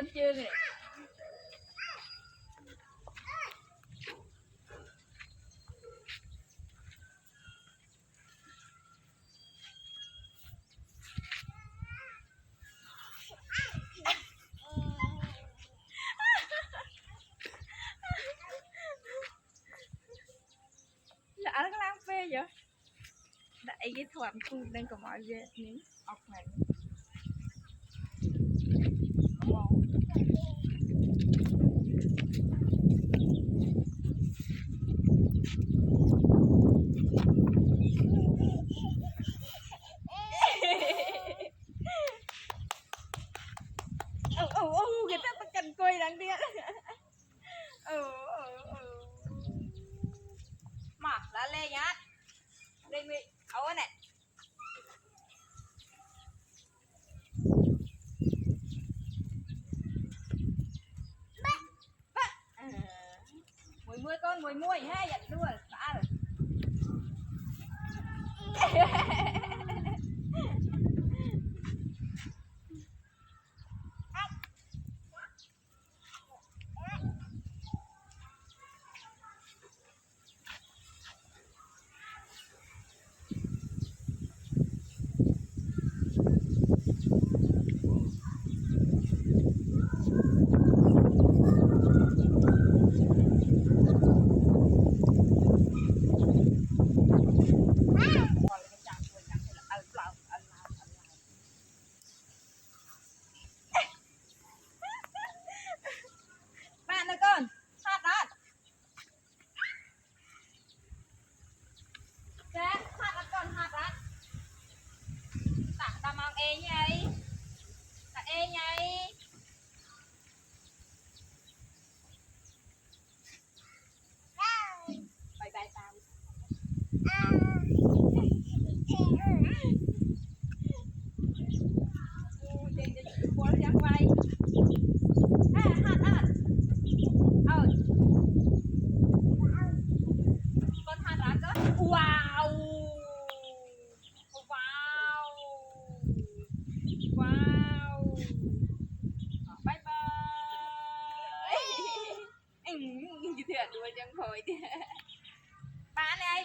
con chưa này lạ nó làm phê vậy đại cái thoại khu đang có mọi việc nín ọc này người ta cần quay đáng tiếc mà lá lê nhá đây mi ấu này mùi con mùi ha giật luôn đã rồi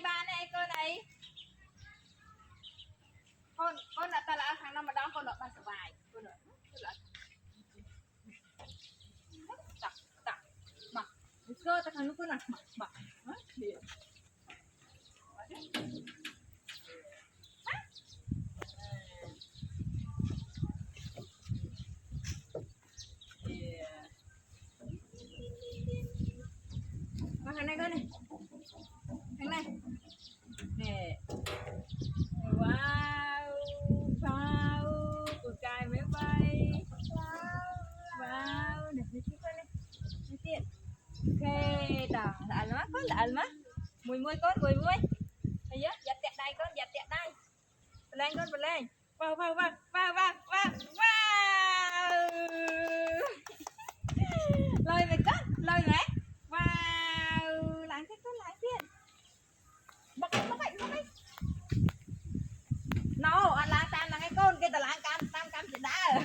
ba này con là ta là tháng năm mà đón con đợi bạn sửa bài con đợi tặc tặc mặc cơ ta thằng lúc con nào mặc thằng này cơ này thằng này nè wow wow của cài máy bay wow để đi chơi này đi tiện ok đó là nó có là má mùi con mùi thấy chưa giặt tiện đây con giặt tiện đây lên con lên wow wow wow wow wow wow wow lời mày con lời mày wow làm thế con lại tiện bật cái no anh lang tam là cái con kia ta lang tam cam chỉ đá rồi